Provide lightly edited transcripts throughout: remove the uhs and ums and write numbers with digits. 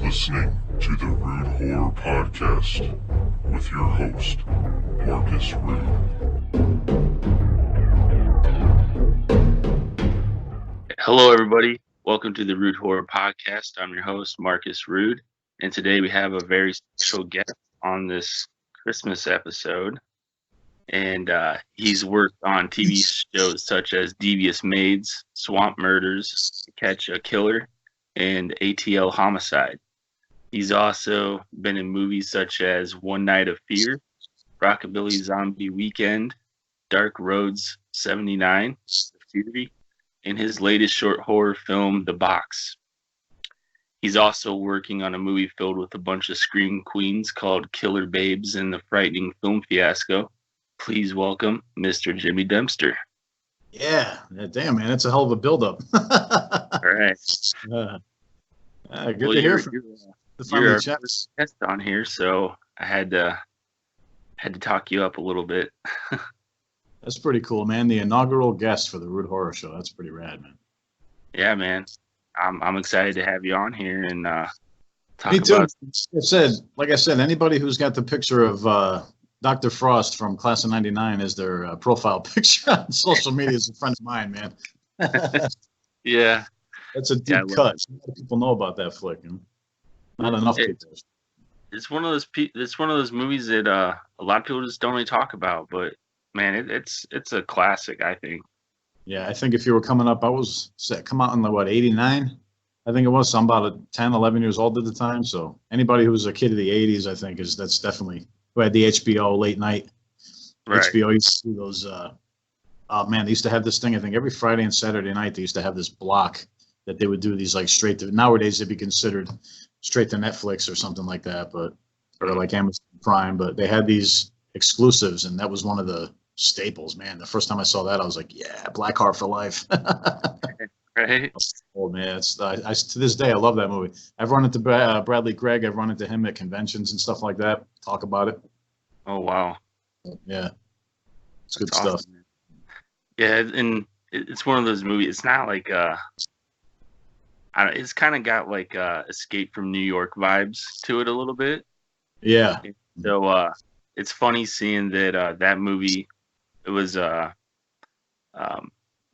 listening to the Rude Horror Podcast with your host, Marcus Rude. Hello, everybody. Welcome to the Rude Horror Podcast. I'm your host, Marcus Rude, and today we have a very special guest on this Christmas episode. And he's worked on TV shows such as Devious Maids, Swamp Murders, Catch a Killer, and ATL Homicide. He's also been in movies such as One Night of Fear, Rockabilly Zombie Weekend, Dark Roads 79, and his latest short horror film, The Box. He's also working on a movie filled with a bunch of scream queens called Killer Babes and the Frightening Film Fiasco. Please welcome Mr. Jimmy Dempster. Yeah, damn, man, that's a hell of a build-up. All right. Good to hear from you. You're our first guest on here, so I had to talk you up a little bit. That's pretty cool, man. The inaugural guest for the Rude Horror Show. That's pretty rad, man. Yeah, man. I'm excited to have you on here and talk Me too. about. Like I said, anybody who's got the picture of Dr. Frost from Class of '99 as their profile picture on social media is a friend of mine, man. Yeah. That's a deep cut. A lot of people know about that flick. You know? Not enough people. It's one of those movies that a lot of people just don't really talk about, but man, it's a classic, I think. Yeah, I think if you were coming up, come out in the 89? I think it was. So I'm about 10, 11 years old at the time. So anybody who was a kid of the 80s, I think that's definitely who had the HBO late night. Right. HBO used to do those. Oh man, they used to have this thing. I think every Friday and Saturday night they used to have this block that they would do these like straight to. Nowadays they'd be considered straight to Netflix or something like that, or like Amazon Prime. But they had these exclusives, and that was one of the staples. Man, the first time I saw that, I was like, yeah, Blackheart for life. Right. Oh man, I to this day I love that movie. I've run into Bradley Gregg. I've run into him at conventions and stuff like that. Talk about it. Oh wow. Yeah, it's good That's stuff. awesome, man. Yeah, and it's one of those movies. It's not like it's kind of got like Escape from New York vibes to it a little bit. Yeah. So it's funny seeing that that movie, it was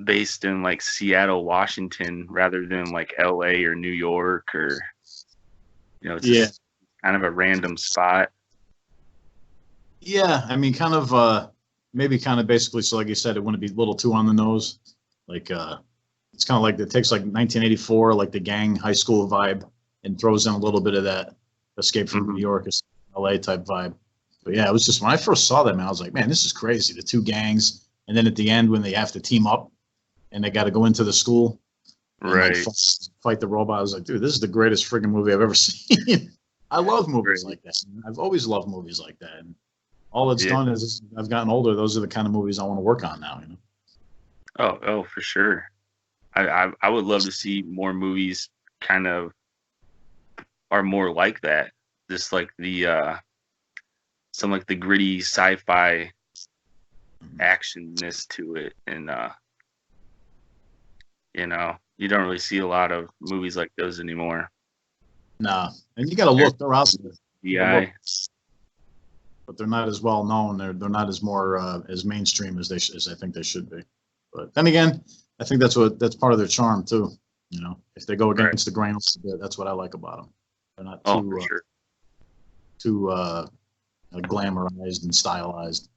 based in like Seattle, Washington, rather than like LA or New York, or it's just kind of a random spot. Yeah, I mean, kind of maybe kind of basically. So like you said, it wouldn't be a little too on the nose. Like it's kind of like it takes like 1984, like the gang high school vibe, and throws in a little bit of that Escape from New York or LA type vibe. But yeah, it was just when I first saw that, man, I was like, man, this is crazy. The two gangs, and then at the end when they have to team up and they got to go into the school, and Right. like, fight the robot. I was like, dude, this is the greatest friggin' movie I've ever seen. I love movies like that. I've always loved movies like that. And all it's done is I've gotten older. Those are the kind of movies I want to work on now. Oh, for sure. I would love to see more movies kind of are more like that. Just like the some like the gritty sci-fi actionness to it, and you don't really see a lot of movies like those anymore. Nah, and you got to look. They're out there. Yeah. But they're not as well known. They're not as more as mainstream as as I think they should be. But then again, I think that's part of their charm too. If they go against the grain, that's what I like about them. They're not too glamorized and stylized.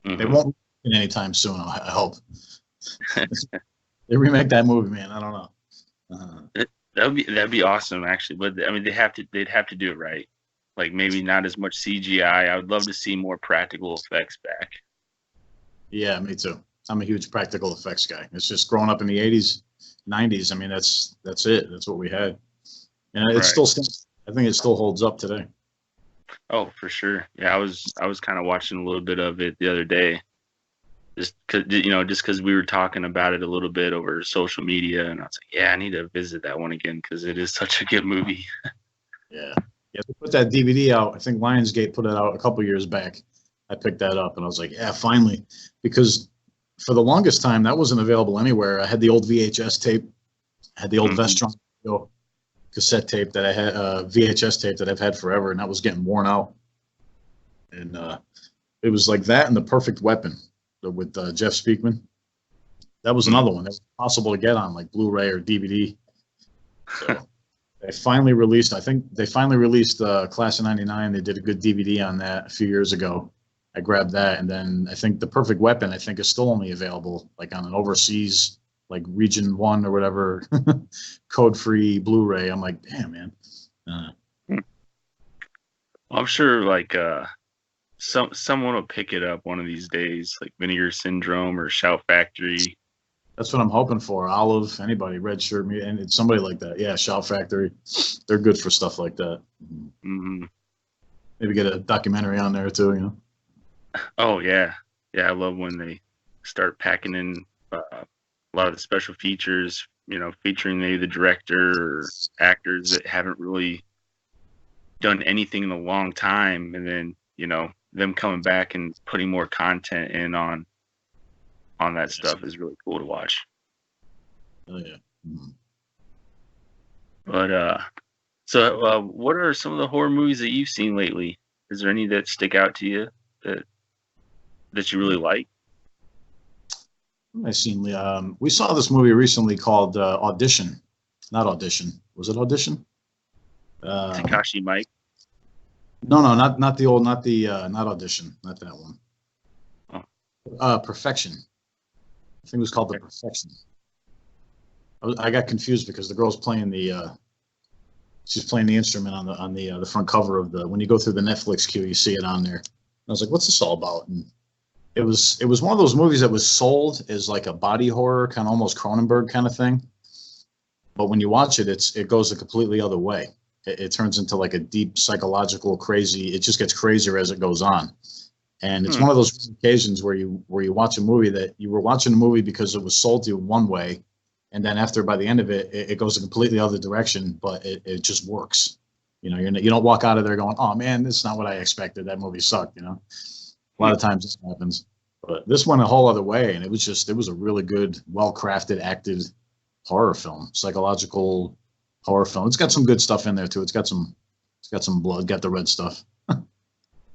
They won't anytime soon. I hope. They remake that movie, man. I don't know. That'd be awesome, actually. But I mean, they'd have to do it right. Like maybe not as much CGI. I would love to see more practical effects back. Yeah, me too. I'm a huge practical effects guy. It's just growing up in the 80s, 90s. I mean, that's it. That's what we had. And it's still, I think it still holds up today. Oh, for sure. Yeah, I was kind of watching a little bit of it the other day. Just because we were talking about it a little bit over social media, and I was like, yeah, I need to visit that one again because it is such a good movie. Yeah, they put that DVD out. I think Lionsgate put it out a couple years back. I picked that up, and I was like, yeah, finally, because for the longest time that wasn't available anywhere. I had the old VHS tape, I had the old Vestron video, cassette tape that I had, VHS tape that I've had forever, and that was getting worn out. And it was like that and The Perfect Weapon with Jeff Speakman. That was another one that was possible to get on like Blu-ray or DVD. So they finally released, I think they finally released Class of '99. They did a good DVD on that a few years ago. I grabbed that, and then I think The Perfect Weapon, I think, is still only available like on an overseas, like Region 1 or whatever, code-free Blu-ray. I'm like, damn, man. I'm sure like someone will pick it up one of these days, like Vinegar Syndrome or Shout Factory. That's what I'm hoping for. Olive, anybody, Red Shirt, me, and it's somebody like that. Yeah, Shout Factory. They're good for stuff like that. Mm-hmm. Maybe get a documentary on there too, you know? Oh, yeah. Yeah, I love when they start packing in a lot of the special features, you know, featuring maybe the director or actors that haven't really done anything in a long time. And then, you know, them coming back and putting more content in on that stuff is really cool to watch. Oh, yeah. Mm-hmm. But so what are some of the horror movies that you've seen lately? Is there any that stick out to you that you really like? I seen. We saw this movie recently called Audition. Not Audition. Was it Audition? Takashi Mike. No, not Audition. Not that one. Oh. Perfection. I think it was called The Perfection. I got confused because the girl's playing she's playing the instrument on the front cover of when you go through the Netflix queue, you see it on there. And I was like, what's this all about? And it was one of those movies that was sold as like a body horror, kind of almost Cronenberg kind of thing. But when you watch it, it goes a completely other way. It turns into like a deep psychological crazy. It just gets crazier as it goes on. And it's one of those occasions where you watch a movie that you were watching a movie because it was sold to you one way, and then by the end of it, it goes a completely other direction, but it just works. You know, you don't walk out of there going, oh man, this is not what I expected. That movie sucked. You know, a lot of times this happens, but this went a whole other way, and it was a really good, well crafted, acted horror film, psychological horror film. It's got some good stuff in there too. It's got some blood, got the red stuff.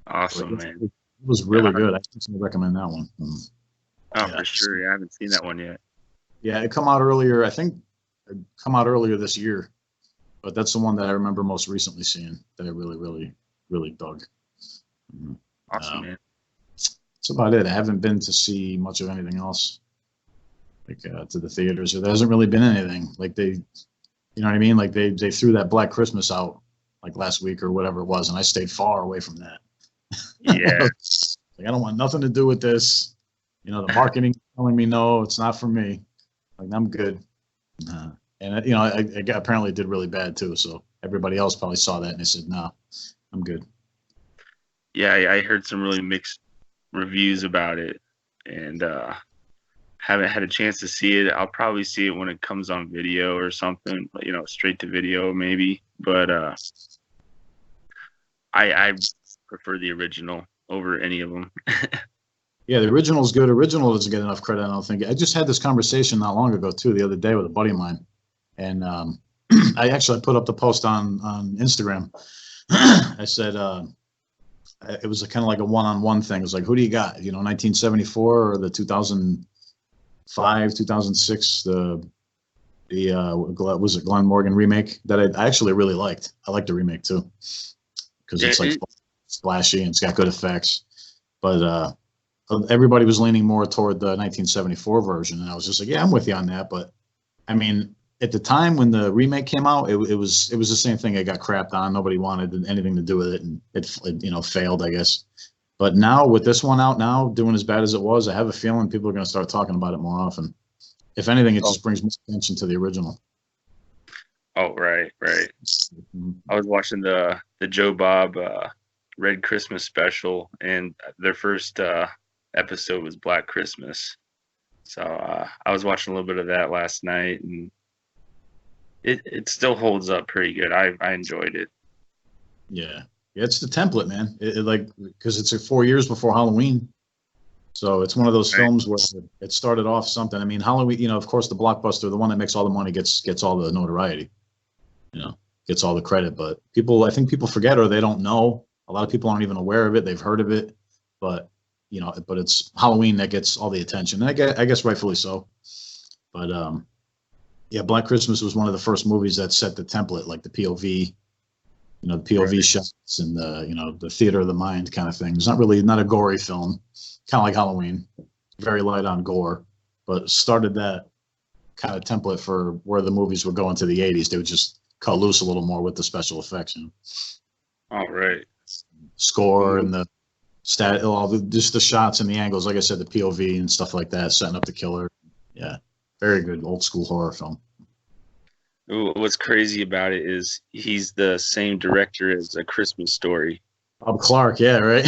Awesome, man. It was really good. I definitely recommend that one. Oh, yeah. For sure. Yeah, I haven't seen that one yet. Yeah, it come out earlier. I think it come out earlier this year, but that's the one that I remember most recently seeing that I really, really, really dug. Awesome, man. That's about it. I haven't been to see much of anything else, like to the theaters. There hasn't really been anything like you know what I mean? Like they threw that Black Christmas out like last week or whatever it was, and I stayed far away from that. Yeah. Like I don't want nothing to do with this. You know, the marketing is telling me no, it's not for me. Like I'm good. And you know, I apparently did really bad too. So everybody else probably saw that and they said, no, I'm good. Yeah, I heard some really mixed reviews about it, and haven't had a chance to see it. I'll probably see it when it comes on video or something, you know, straight to video maybe. But I prefer the original over any of them. Yeah, the original is good. Original doesn't get enough credit, I don't think. I just had this conversation not long ago too, the other day with a buddy of mine, and I put up the post on Instagram. I said it was kind of like a one-on-one thing. It was like, who do you got? You know, 1974 or the 2005, 2006, was it Glenn Morgan remake that I actually really liked. I liked the remake too because it's like splashy and it's got good effects, but everybody was leaning more toward the 1974 version, and I was just like, yeah, I'm with you on that. But I mean, at the time when the remake came out, it was the same thing. It got crapped on. Nobody wanted anything to do with it, and it you know, failed, I guess. But now with this one out now, doing as bad as it was, I have a feeling people are going to start talking about it more often. If anything, it just brings more attention to the original. Oh, right. I was watching the Joe Bob Red Christmas special, and their first episode was Black Christmas. So I was watching a little bit of that last night, and it still holds up pretty good. I enjoyed it. Yeah, it's the template, man. It like, because it's 4 years before Halloween, so it's one of those films where it started off something. I mean, Halloween, you know, of course, the blockbuster, the one that makes all the money, gets all the notoriety. You know, gets all the credit. But I think people forget, or they don't know. A lot of people aren't even aware of it. They've heard of it, but but it's Halloween that gets all the attention. And I guess rightfully so. But yeah, Black Christmas was one of the first movies that set the template, like the POV, the POV shots and the theater of the mind kind of thing. It's not a gory film, kind of like Halloween, very light on gore, but started that kind of template for where the movies would go into the 80s. They would just cut loose a little more with the special effects. All right. Score and the just the shots and the angles, like I said, the POV and stuff like that, setting up the killer. Yeah, very good old school horror film. What's crazy about it is he's the same director as A Christmas Story. Bob Clark, yeah, right.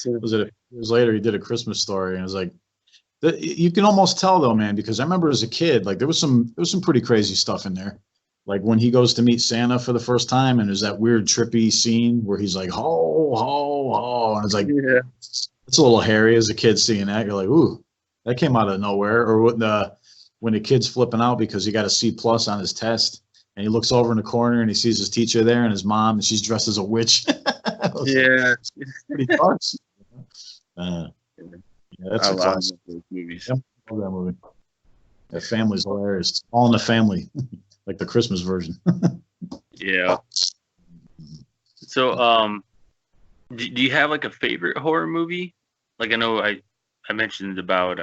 Was it years later he did A Christmas Story, and it was like, you can almost tell though, man, because I remember as a kid, like there was some pretty crazy stuff in there. Like when he goes to meet Santa for the first time, and there's that weird trippy scene where he's like, ho, ho, ho. And it's like, yeah, it's a little hairy as a kid seeing that. You're like, ooh, that came out of nowhere. Or when the kid's flipping out because he got a C+ on his test, and he looks over in the corner and he sees his teacher there and his mom, and she's dressed as a witch. Yeah. Pretty dark. Yeah, that's I love those movies. I love that movie. That family's hilarious. All in the Family. Like the Christmas version. Yeah. So, do you have like a favorite horror movie? Like I know I mentioned about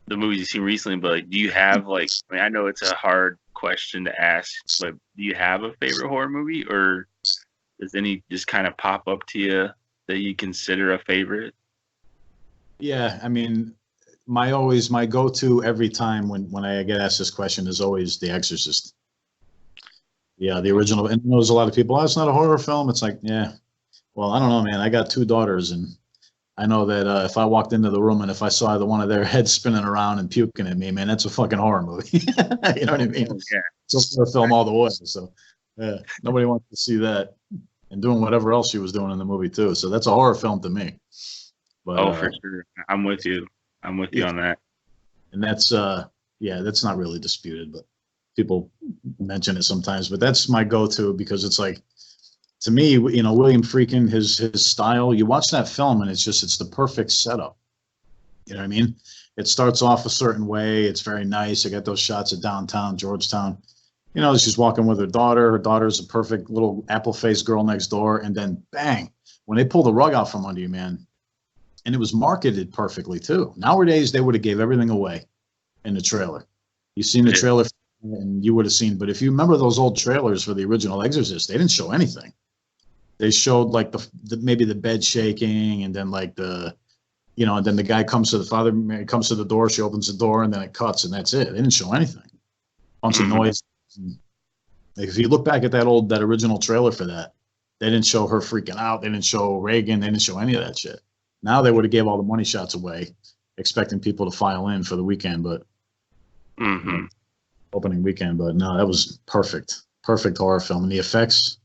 the movies you've seen recently, but like, do you have like? I mean, I know it's a hard question to ask, but do you have a favorite horror movie, or does any just kind of pop up to you that you consider a favorite? Yeah, I mean, my go-to every time when I get asked this question is always The Exorcist. Yeah, the original. And there's a lot of people, it's not a horror film. It's like, yeah, well, I don't know, man. I got 2 daughters, and I know that if I walked into the room and if I saw either one of their heads spinning around and puking at me, man, that's a fucking horror movie. You know what I mean? Yeah. It's a horror film all the way. So, yeah, nobody wants to see that. And doing whatever else she was doing in the movie too. So that's a horror film to me. But, for sure. I'm with you. I'm with you on that. And that's that's not really disputed, but people mention it sometimes. But that's my go-to because it's like, to me, William Friedkin, his style. You watch that film and it's the perfect setup. You know what I mean? It starts off a certain way. It's very nice. I got those shots of downtown Georgetown. She's walking with her daughter. Her daughter's a perfect little apple-faced girl next door, and then bang, when they pull the rug out from under you, man. And it was marketed perfectly too. Nowadays, they would have gave everything away in the trailer. You've seen the trailer, and you would have seen. But if you remember those old trailers for the original Exorcist, they didn't show anything. They showed like maybe the bed shaking, and then like and then the guy comes to the door. She opens the door, and then it cuts, and that's it. They didn't show anything. Bunch of noise. Like if you look back at that original trailer for that, they didn't show her freaking out. They didn't show Reagan. They didn't show any of that shit. Now they would have gave all the money shots away, expecting people to file in for the weekend, but opening weekend. But no, that was perfect horror film. And the effects,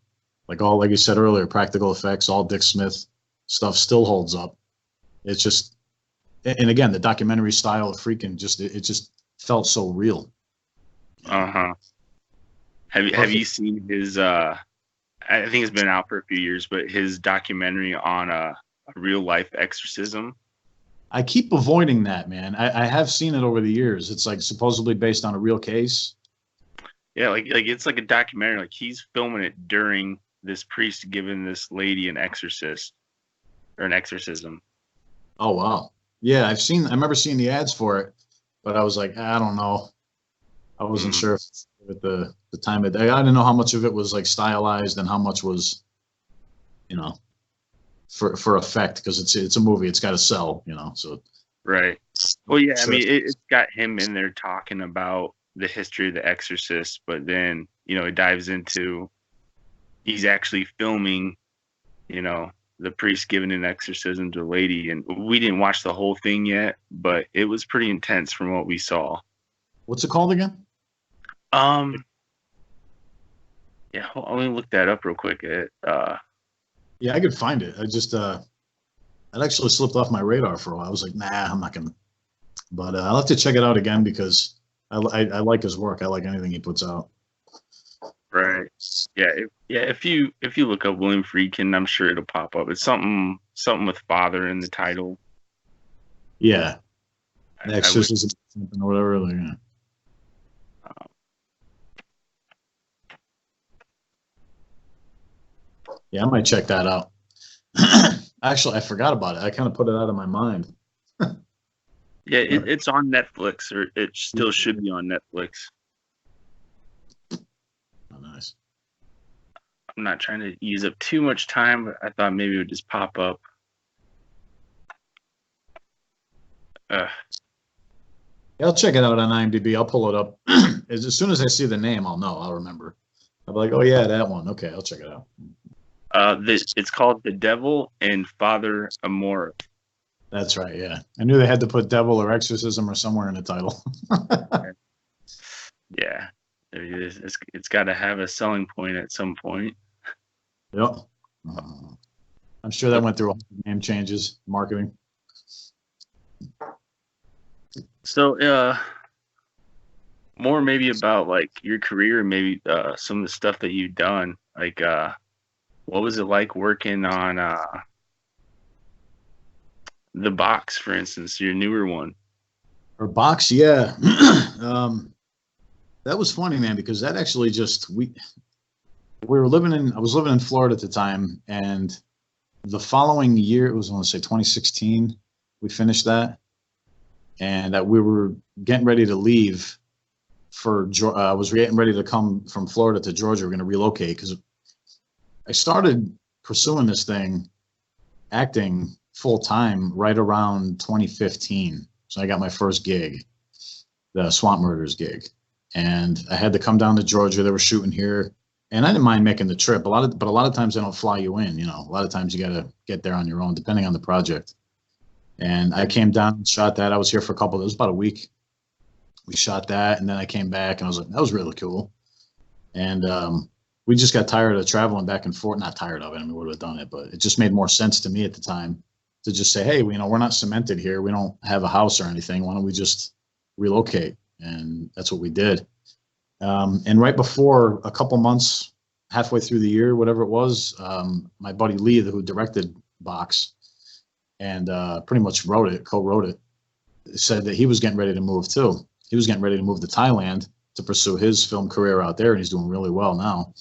like you said earlier, practical effects, all Dick Smith stuff still holds up. It's just, and again, the documentary style of Friedkin it just felt so real. Have you seen his? I think it's been out for a few years, but his documentary on a real life exorcism. I keep avoiding that, man. I have seen it over the years. It's like supposedly based on a real case. Yeah, like it's like a documentary. Like he's filming it during this priest giving this lady an exorcism. Oh wow, yeah, I remember seeing the ads for it, but I was like, I don't know. I wasn't sure if at the time of day. I didn't know how much of it was like stylized and how much was, for effect, because it's a movie. It's got to sell, so. Right. Well, yeah, I mean, it's got him in there talking about the history of The Exorcist, but then, it dives into he's actually filming, the priest giving an exorcism to a lady. And we didn't watch the whole thing yet, but it was pretty intense from what we saw. What's it called again? Yeah, let me look that up real quick. Yeah, I could find it. I just, it actually slipped off my radar for a while. I was like, nah, I'm not gonna. But I'll have to check it out again because I like his work. I like anything he puts out. Right. Yeah. If you look up William Friedkin, I'm sure it'll pop up. It's something with father in the title. Yeah. I would- Exorcism something or whatever. Like, yeah. Yeah, I might check that out. Actually, I forgot about it. I kind of put it out of my mind. Yeah, it's on Netflix, or it still should be on Netflix. Oh, nice. I'm not trying to use up too much time, but I thought maybe it would just pop up. Yeah, I'll check it out on IMDb. I'll pull it up. As soon as I see the name, I'll know. I'll remember. I'll be like, oh, yeah, that one. Okay, I'll check it out. It's called The Devil and Father Amor. That's right, yeah. I knew they had to put devil or exorcism or somewhere in the title. Yeah, it's got to have a selling point at some point. Yep. I'm sure that went through all the name changes, marketing. So, more maybe about like your career, maybe some of the stuff that you've done. Like, what was it like working on The Box, for instance, your newer one? Or Box, yeah. That was funny, man, because that actually just I was living in Florida at the time, and the following year, it was, I want to say 2016, we finished that, and we were getting ready to leave I was getting ready to come from Florida to Georgia. We're going to relocate because I started pursuing this thing, acting full time, right around 2015. So I got my first gig, the Swamp Murders gig, and I had to come down to Georgia. They were shooting here, and I didn't mind making the trip. But a lot of times they don't fly you in. You know, a lot of times you got to get there on your own, depending on the project. And I came down, shot that. I was here for it was about a week. We shot that, and then I came back, and I was like, that was really cool. And we just got tired of traveling back and forth. Not tired of it. I mean, we would have done it, but it just made more sense to me at the time to just say, hey, we're not cemented here. We don't have a house or anything. Why don't we just relocate? And that's what we did. And right before, a couple months, halfway through the year, whatever it was, my buddy Lee, who directed Box and pretty much co-wrote it, said that he was getting ready to move too. He was getting ready to move to Thailand to pursue his film career out there, and he's doing really well now.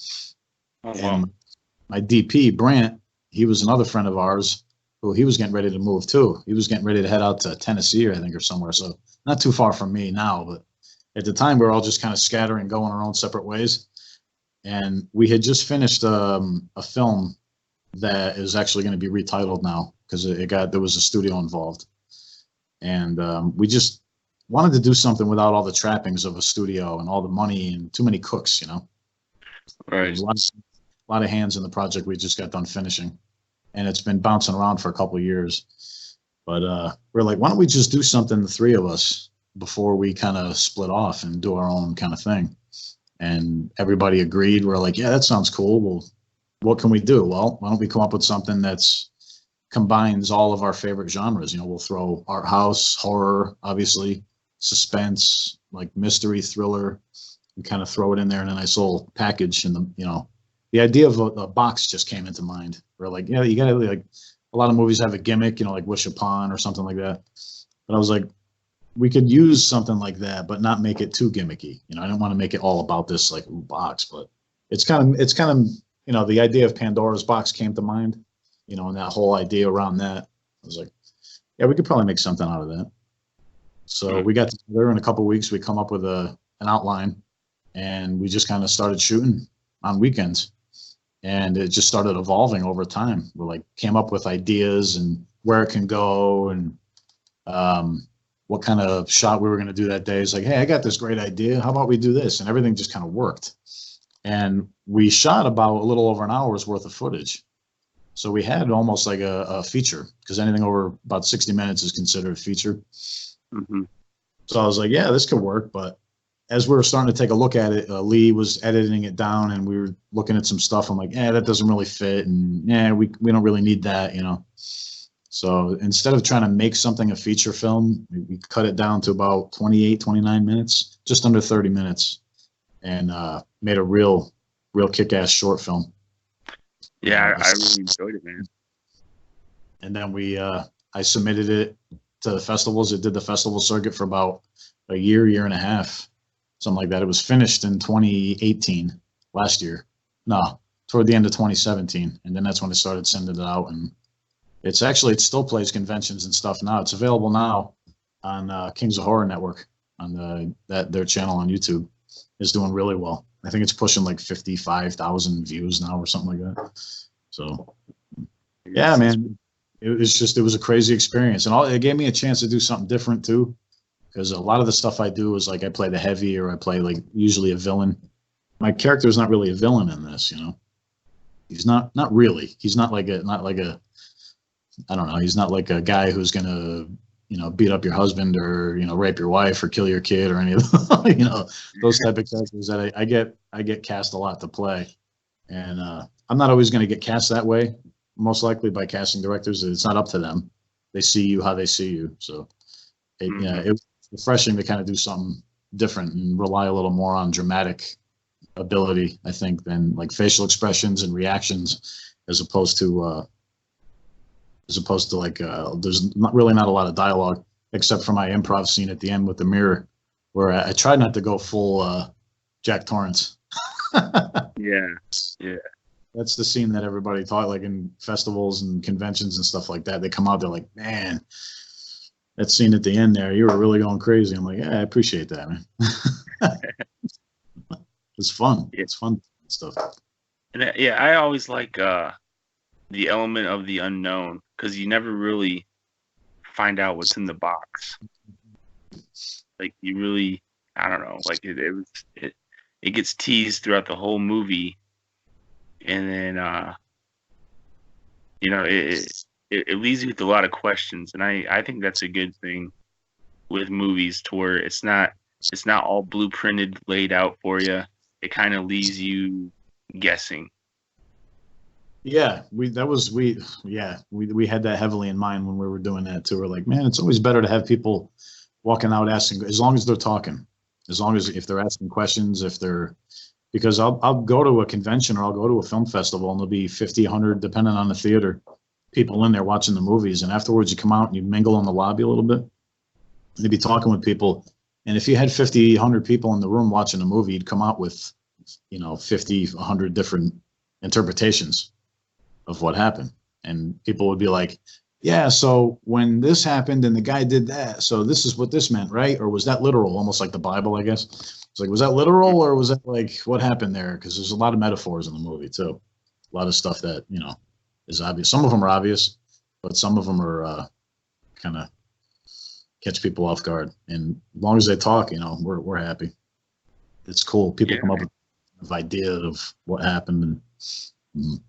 Oh, wow. And my DP, Brant, he was another friend of ours who he was getting ready to move too. He was getting ready to head out to Tennessee, I think, or somewhere. So not too far from me now, but at the time we were all just kind of scattering, going our own separate ways. And we had just finished a film that is actually going to be retitled now because there was a studio involved. And we just wanted to do something without all the trappings of a studio and all the money and too many cooks, you know. Right. A lot of hands in the project we just got done finishing, and it's been bouncing around for a couple of years. But we're like, why don't we just do something, the three of us, before we kind of split off and do our own kind of thing? And everybody agreed. We're like, yeah, that sounds cool. Well, what can we do? Well, why don't we come up with something that's combines all of our favorite genres? You know, we'll throw art house, horror, obviously, suspense, like mystery, thriller, and kind of throw it in there in a nice little package. And the idea of a box just came into mind. We're like, yeah, you gotta, like, a lot of movies have a gimmick, you know, like Wish Upon or something like that. But I was like, we could use something like that, but not make it too gimmicky. You know, I didn't want to make it all about this like box, but it's kind of, you know, the idea of Pandora's box came to mind, you know, and that whole idea around that. I was like, yeah, we could probably make something out of that. So we got together in a couple of weeks. We come up with an outline, and we just kind of started shooting on weekends, and it just started evolving over time. We like came up with ideas and where it can go, and what kind of shot we were going to do that day. It's like, hey, I got this great idea. How about we do this? And everything just kind of worked. And we shot about a little over an hour's worth of footage. So we had almost like a feature, because anything over about 60 minutes is considered a feature. Mm-hmm. So I was like, yeah, this could work. But as we were starting to take a look at it, Lee was editing it down, and we were looking at some stuff. I'm like, that doesn't really fit. And we don't really need that, you know. So instead of trying to make something a feature film, we cut it down to about 28, 29 minutes, just under 30 minutes, and made a real kick-ass short film. Yeah, I really enjoyed it, man. And then I submitted it to the festivals. It did the festival circuit for about a year and a half, something like that. It was finished in 2018, last year. No, toward the end of 2017. And then that's when I started sending it out. And it still plays conventions and stuff now. It's available now on Kings of Horror Network on their channel on YouTube. It's doing really well. I think it's pushing like 55,000 views now or something like that. So, yeah, man, it was a crazy experience. And it gave me a chance to do something different too. Because a lot of the stuff I do is like I play the heavy or I play like usually a villain. My character is not really a villain in this, you know. He's not really. He's not like a I don't know. He's not like a guy who's gonna, you know, beat up your husband or, you know, rape your wife or kill your kid or any of those, you know, those type of characters that I get cast a lot to play. And I'm not always going to get cast that way, most likely by casting directors. It's not up to them. They see you how they see you. So yeah, it was refreshing to kind of do something different and rely a little more on dramatic ability, I think, than like facial expressions and reactions, as opposed to like there's not a lot of dialogue except for my improv scene at the end with the mirror, where I tried not to go full Jack Torrance. Yeah. That's the scene that everybody thought, like in festivals and conventions and stuff like that. They come out, they're like, man, that scene at the end there, you were really going crazy. I'm like, yeah, I appreciate that, man. It's fun. It's fun stuff. And yeah, I always like the element of the unknown, because you never really find out what's in the box. Like you really, I don't know, like it gets teased throughout the whole movie, and then you know, it leaves you with a lot of questions, and I think that's a good thing with movies, to where it's not all blueprinted, laid out for you. It kind of leaves you guessing. Yeah, we had that heavily in mind when we were doing that too. We're like, man, it's always better to have people walking out asking, as long as they're talking, as long as if they're asking questions, because I'll go to a convention or I'll go to a film festival and there'll be 50, 100, depending on the theater, people in there watching the movies. And afterwards you come out and you mingle in the lobby a little bit. You'd be talking with people. And if you had 50, 100 people in the room watching a movie, you'd come out with, you know, 50, 100 different interpretations of what happened. And people would be like, yeah, so when this happened and the guy did that, so this is what this meant, right? Or was that literal? Almost like the Bible, I guess. It's like, was that literal or was that like what happened there? Because there's a lot of metaphors in the movie too. A lot of stuff that, you know, is obvious. Some of them are obvious, but some of them are kind of catch people off guard. And as long as they talk, you know, we're happy. It's cool. People come up with idea of what happened. And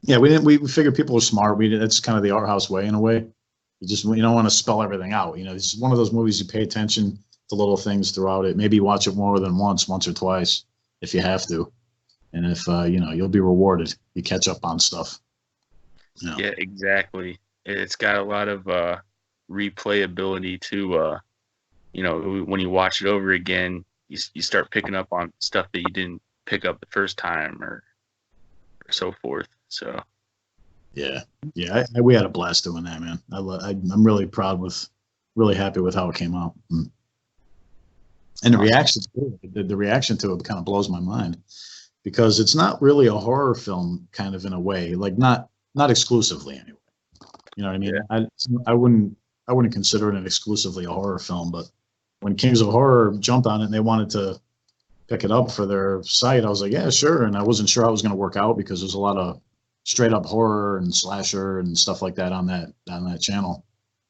yeah, we figured people are smart. That's kind of the art house way in a way. You don't want to spell everything out. You know, it's one of those movies you pay attention to little things throughout it. Maybe watch it more than once or twice if you have to. And if, you know, you'll be rewarded. You catch up on stuff. You know? Yeah, exactly. It's got a lot of replayability too. You know, when you watch it over again, you start picking up on stuff that you didn't pick up the first time or so forth. So yeah, we had a blast doing that, man. I'm really really happy with how it came out. And the reaction to it kind of blows my mind, because it's not really a horror film, kind of, in a way, like not exclusively anyway. You know what I mean? Yeah. I wouldn't consider it exclusively a horror film, but when Kings of Horror jumped on it and they wanted to pick it up for their site, I was like, yeah, sure. And I wasn't sure how it was going to work out, because there's a lot of straight up horror and slasher and stuff like that on that channel.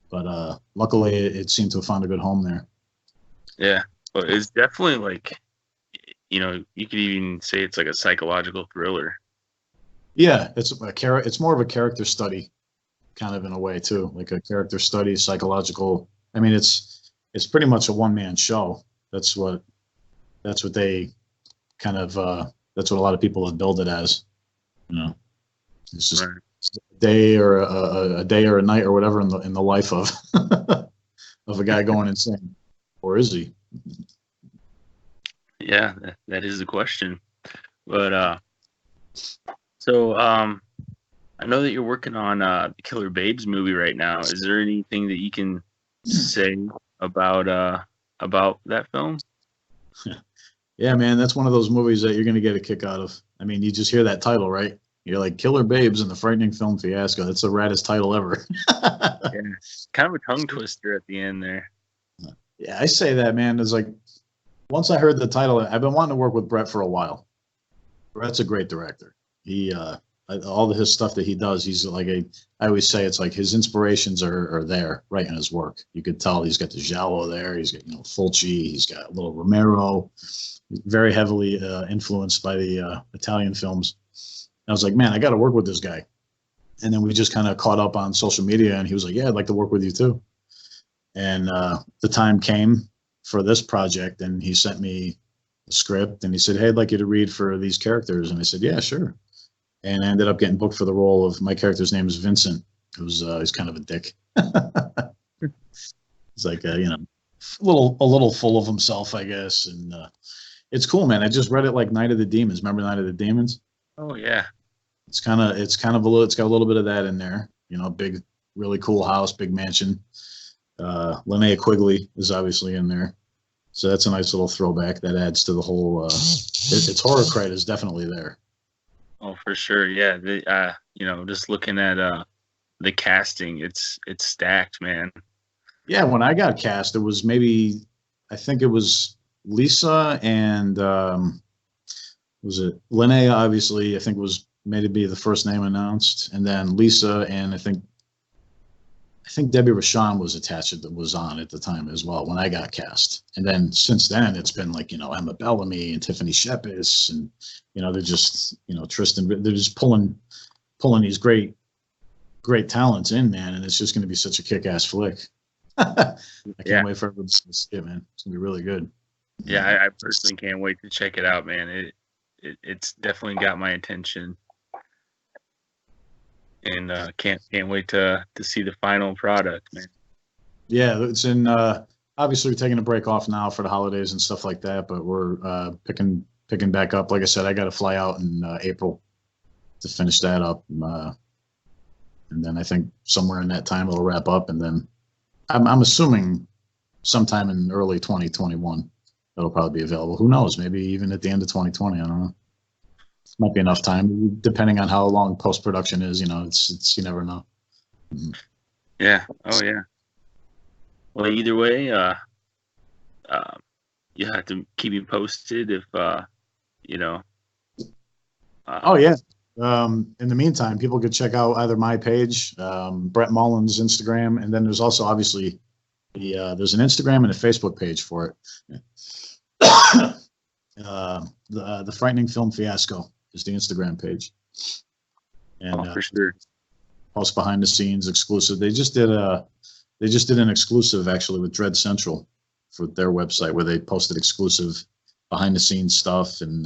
But luckily it seemed to have found a good home there. Yeah. Well, it's definitely like, you know, you could even say it's like a psychological thriller. Yeah, it's more of a character study, kind of, in a way too, like a character study, psychological. I mean, it's pretty much a one-man show. That's what they kind of that's what a lot of people have billed it as. You know, it's just day or a day or a night or whatever in the life of of a guy going insane, or is he? Yeah, that is the question. But so I know that you're working on the Killer Babes movie right now. Is there anything that you can say about that film? Yeah, man, that's one of those movies that you're going to get a kick out of. I mean, you just hear that title, right? You're like, Killer Babes and the Frightening Film Fiasco. That's the raddest title ever. Yeah, kind of a tongue twister at the end there. Yeah, I say that, man. It's like, once I heard the title, I've been wanting to work with Brett for a while. Brett's a great director. He, all of his stuff that he does, he's like I always say it's like his inspirations are there right in his work. You could tell he's got the giallo there. He's got, Fulci. He's got a little Romero. Very heavily influenced by the Italian films. I was like, man, I got to work with this guy. And then we just kind of caught up on social media, and he was like, yeah, I'd like to work with you too. And the time came for this project, and he sent me a script, and he said, hey, I'd like you to read for these characters. And I said, yeah, sure. And I ended up getting booked for the role of, my character's name is Vincent, who's he's kind of a dick. He's like, a little full of himself, I guess. And it's cool, man. I just read it like Night of the Demons. Remember Night of the Demons? Oh yeah. It's got a little bit of that in there. Big, really cool house, big mansion. Linnea Quigley is obviously in there. So that's a nice little throwback that adds to the whole, its horror cred is definitely there. Oh, for sure. Yeah. Just looking at the casting, it's stacked, man. Yeah. When I got cast, it was I think it was Lisa and, was it Linnea, obviously, I think was made to be the first name announced. And then Lisa, and I think Debbie Rochon was attached, that was on at the time as well when I got cast. And then since then, it's been like, Emma Bellamy and Tiffany Shepis, and, they're just, Tristan, they're just pulling these great talents in, man. And it's just going to be such a kick-ass flick. I can't wait for everyone to see it, man. It's going to be really good. Yeah, I personally can't wait to check it out, man. It's definitely got my attention. And can't wait to see the final product, man. Yeah, it's in. Obviously, we're taking a break off now for the holidays and stuff like that, but we're picking back up. Like I said, I got to fly out in April to finish that up, and then I think somewhere in that time it'll wrap up, and then I'm assuming sometime in early 2021 it'll probably be available. Who knows? Maybe even at the end of 2020. I don't know. Might be enough time, depending on how long post-production is. It's you never know. Mm-hmm. Yeah. Oh yeah. Well, either way, you have to keep me posted if oh yeah. In the meantime, people could check out either my page, Brett Mullins' Instagram, and then there's also obviously there's an Instagram and a Facebook page for it. The Frightening Film Fiasco is the Instagram page, and for sure. Post behind the scenes exclusive. They just did an exclusive actually with Dread Central for their website, where they posted exclusive behind the scenes stuff, and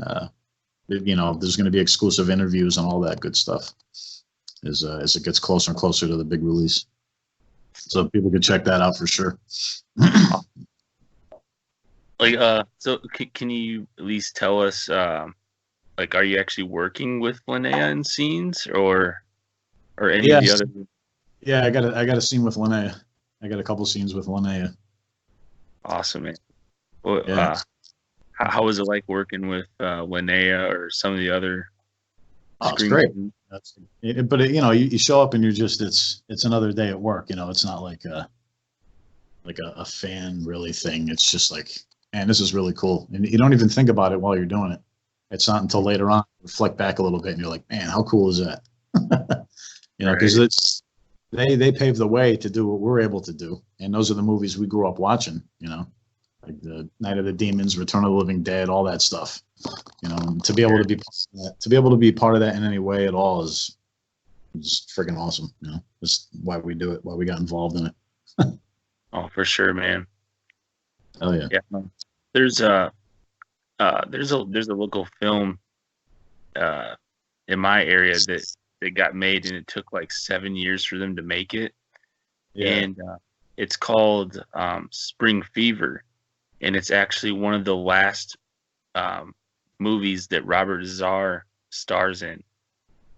there's going to be exclusive interviews and all that good stuff as it gets closer and closer to the big release. So people can check that out for sure. So can you at least tell us, are you actually working with Linnea in scenes or any of the other? Yeah, I got a scene with Linnea. I got a couple scenes with Linnea. Awesome, man. Well, yeah. How was it like working with Linnea or some of the other? It's great. But you show up and you're just it's another day at work. It's not like a fan really thing. It's just like, man, this is really cool, and you don't even think about it while you're doing it. It's not until later on you reflect back a little bit and you're like, man, how cool is that? Because it's they paved the way to do what we're able to do, and those are the movies we grew up watching. Like the Night of the Demons, Return of the Living Dead, all that stuff. To be able to be part of that in any way at all is freaking awesome. That's why we do it, why we got involved in it. Oh, for sure, man. Oh yeah. Yeah. There's a local film in my area that that got made, and it took like 7 years for them to make it. Yeah. And it's called Spring Fever, and it's actually one of the last movies that Robert Zarr stars in.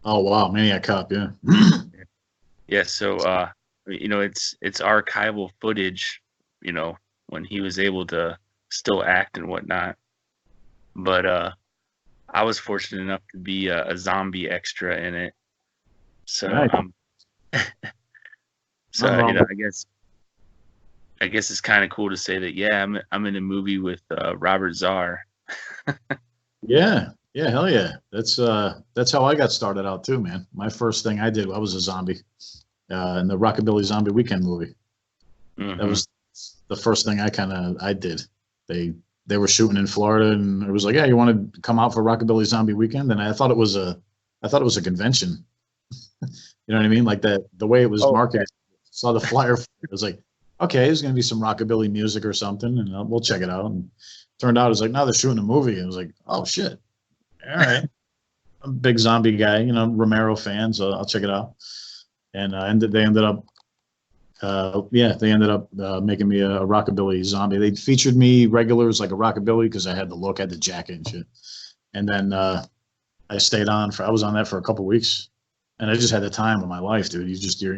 Oh wow, Maniac Cop, yeah. Yeah, so it's archival footage, when he was able to still act and whatnot. But I was fortunate enough to be a zombie extra in it. So Nice. so Nothing wrong I guess it's kind of cool to say that, yeah, I'm in a movie with Robert Zarr. Yeah, yeah, hell yeah. That's how I got started out too, man. My first thing I did, I was a zombie in the Rockabilly Zombie Weekend movie. Mhm. That was the first thing I did. They were shooting in Florida, and it was like, yeah, you want to come out for Rockabilly Zombie Weekend? And I thought it was a convention. You know what I mean? Like the way it was marketed. Saw the flyer. It was like, okay, there's gonna be some rockabilly music or something, and we'll check it out. And turned out it was like, no, they're shooting a movie. And it was like, oh shit, all right. I'm a big zombie guy, Romero fan, so I'll check it out. And they ended up making me a rockabilly zombie. They featured me regulars like a rockabilly because I had the look, I had the jacket and shit. And then I was on that for a couple weeks, and I just had the time of my life, dude. You're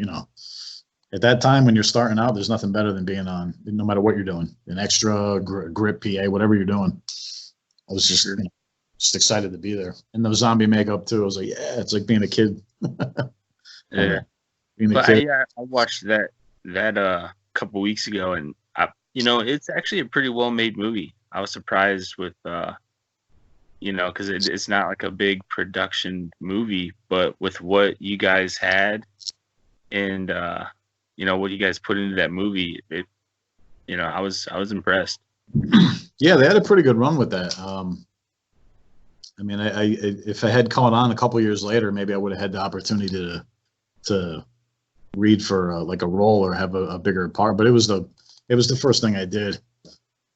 at that time when you're starting out, there's nothing better than being on, no matter what you're doing, an extra, grip, PA, whatever you're doing. I was just excited to be there. And the zombie makeup too. I was like, yeah, it's like being a kid. Yeah. Being a But kid. I watched that a couple weeks ago, and it's actually a pretty well made movie. I was surprised with because it's not like a big production movie, but with what you guys had and what you guys put into that movie, I was impressed. Yeah, they had a pretty good run with that. I mean, if I had caught on a couple years later, maybe I would have had the opportunity to read for like a role or have a bigger part. But it was the first thing I did,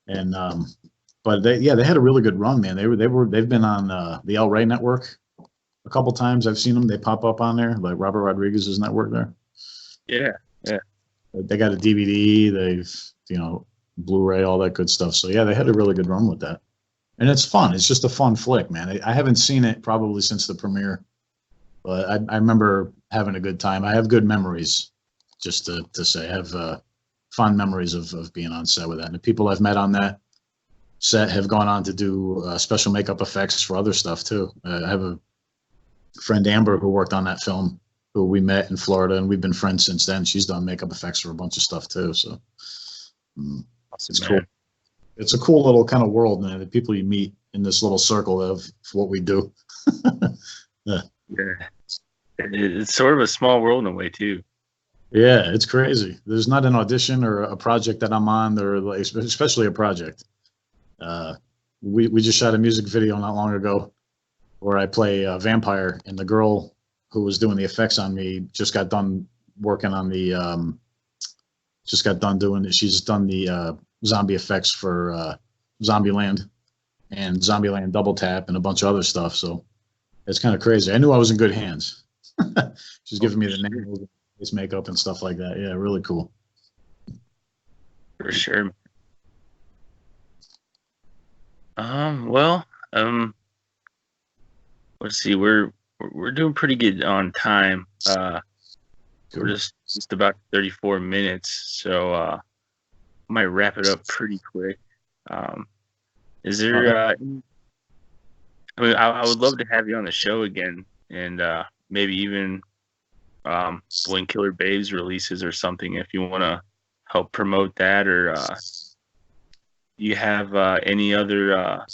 and but they had a really good run, man. They've been on the El Rey network a couple times. I've seen them. They pop up on there, like Robert Rodriguez's network there. Yeah. They got a DVD. They've Blu-ray, all that good stuff. So yeah, they had a really good run with that, and it's fun. It's just a fun flick, man. I haven't seen it probably since the premiere, but I remember having a good time. I have good memories, just to say. I have fond memories of being on set with that, and the people I've met on that set have gone on to do special makeup effects for other stuff too. I have a friend, Amber, who worked on that film, who we met in Florida, and we've been friends since then. She's done makeup effects for a bunch of stuff too. So it's cool. It's a cool little kind of world, man. The people you meet in this little circle of what we do. Yeah. It's sort of a small world in a way too. Yeah, it's crazy. There's not an audition or a project that I'm on, or like, especially a project. We just shot a music video not long ago where I play a vampire, and the girl who was doing the effects on me just got done working on the she's done the zombie effects for Zombieland and Zombieland Double Tap and a bunch of other stuff. So it's kind of crazy. I knew I was in good hands. She's giving me the name, his makeup and stuff like that. Yeah, really cool. For sure. Let's see. We're doing pretty good on time. We're just about 34 minutes, so I might wrap it up pretty quick. Is there? I would love to have you on the show again, and maybe even when Killer Babes releases or something, if you want to help promote that, or you have any other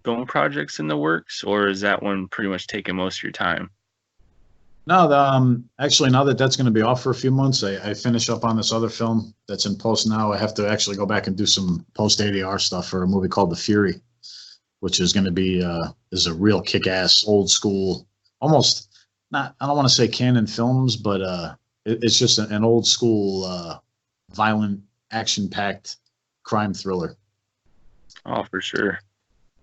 film projects in the works, or is that one pretty much taking most of your time? No, actually, now that's going to be off for a few months, I finish up on this other film that's in post now. I have to actually go back and do some post ADR stuff for a movie called The Fury, which is going to be is a real kick-ass, old school, almost not. I don't want to say canon films, but it's just an old school, violent, action-packed crime thriller. Oh, for sure.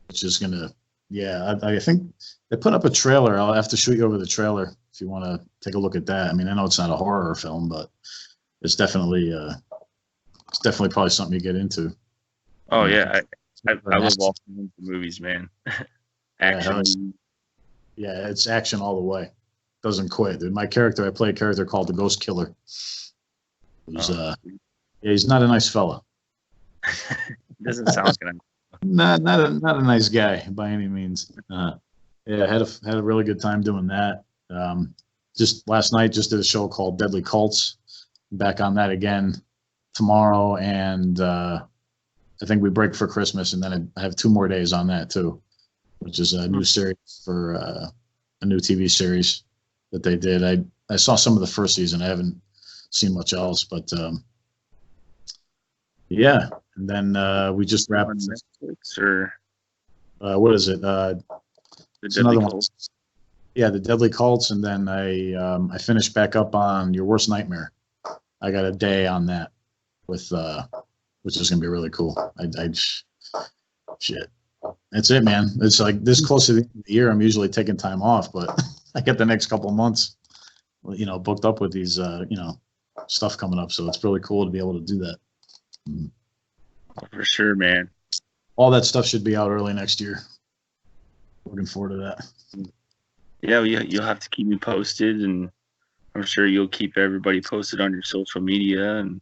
Which is gonna, yeah. I think they put up a trailer. I'll have to shoot you over the trailer if you want to take a look at that. I mean, I know it's not a horror film, but it's definitely probably something you get into. Oh yeah, I love all kinds of movies, man. Action. Yeah, it's action all the way. Doesn't quit. Dude, I play a character called the Ghost Killer. He's not a nice fella. Doesn't sound like it. Not a nice guy by any means. Yeah, had a really good time doing that. Just last night, just did a show called Deadly Cults. Back on that again tomorrow, and I think we break for Christmas, and then I have 2 more days on that too, which is a new series for a new TV series that they did. I saw some of the first season. I haven't seen much else, but yeah. And then we just wrapped. Netflix or what is it? The Deadly Cults. Yeah, the Deadly Cults, and then I finished back up on Your Worst Nightmare. I got a day on that with which is gonna be really cool. Shit. That's it, man. It's like this close to the end of the year. I'm usually taking time off, but I get the next couple of months, booked up with these, stuff coming up. So it's really cool to be able to do that. For sure, man. All that stuff should be out early next year. Looking forward to that. Yeah, you'll have to keep me posted, and I'm sure you'll keep everybody posted on your social media. And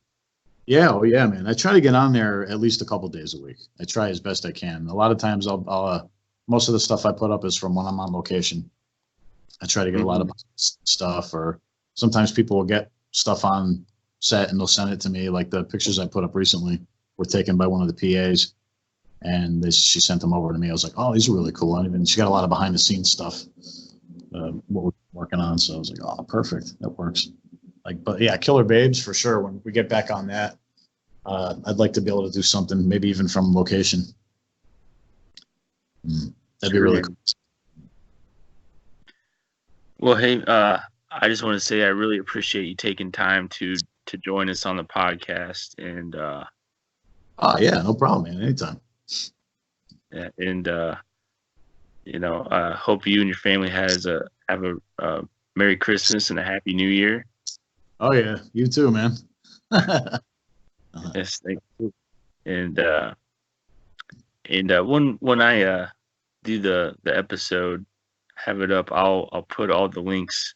yeah, oh yeah, man. I try to get on there at least a couple days a week. I try as best I can. A lot of times, I'll most of the stuff I put up is from when I'm on location. I try to get a lot of stuff, or sometimes people will get stuff on set and they'll send it to me. Like the pictures I put up recently were taken by one of the PAs, and she sent them over to me. I was like, oh, these are really cool. And she got a lot of behind the scenes stuff, what we're working on. So I was like, oh, perfect. That works. But yeah, Killer Babes for sure. When we get back on that, I'd like to be able to do something, maybe even from location. That'd be really cool. Well, hey, I just want to say I really appreciate you taking time to join us on the podcast, and yeah, no problem, man. Anytime. Yeah, and hope you and your family have a Merry Christmas and a Happy New Year. Oh yeah, you too, man. Yes, thank you. And when I do the episode, have it up, I'll put all the links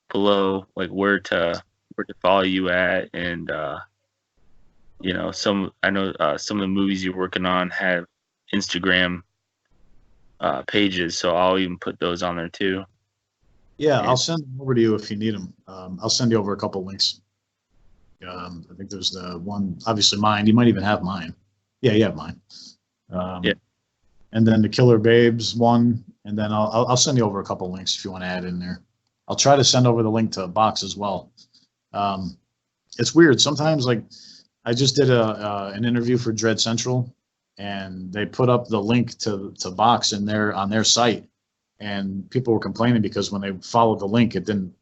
below, like where to follow you at, and some of the movies you're working on have Instagram pages, so I'll even put those on there too. Yeah, I'll send them over to you if you need them. I'll send you over a couple links. I think there's the one, obviously mine. You might even have mine. Yeah, you have mine. Yeah. And then the Killer Babes one, and then I'll send you over a couple links if you want to add in there. I'll try to send over the link to Box as well. It's weird sometimes. Like I just did an interview for Dread Central, and they put up the link to Box on their site, and people were complaining because when they followed the link, it didn't,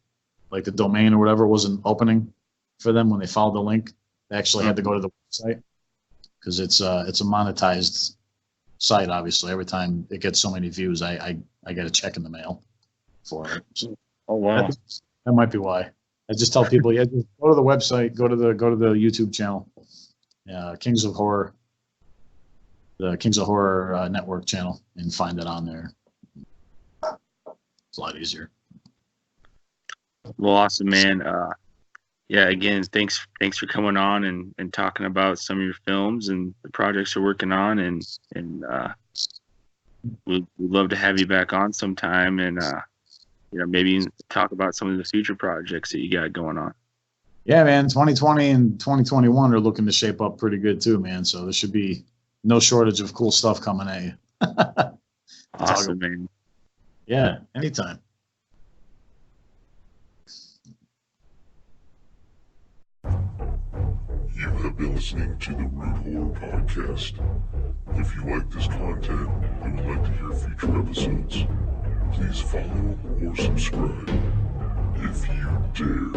like the domain or whatever wasn't opening for them when they followed the link. They actually had to go to the website because it's a monetized site. Obviously, every time it gets so many views, I get a check in the mail for it. So oh wow, that might be why. I just tell people, yeah, just go to the website, go to the YouTube channel, Kings of Horror, the Kings of Horror network channel, and find it on there. It's a lot easier. Well, awesome, man. Yeah, again, thanks for coming on and talking about some of your films and the projects you're working on, and we'd love to have you back on sometime, and maybe talk about some of the future projects that you got going on. Yeah, man, 2020 and 2021 are looking to shape up pretty good too, man. So there should be no shortage of cool stuff coming at you. Awesome, man. Yeah, anytime. You have been listening to the Rude Horror Podcast. If you like this content and would like to hear future episodes, please follow or subscribe if you dare.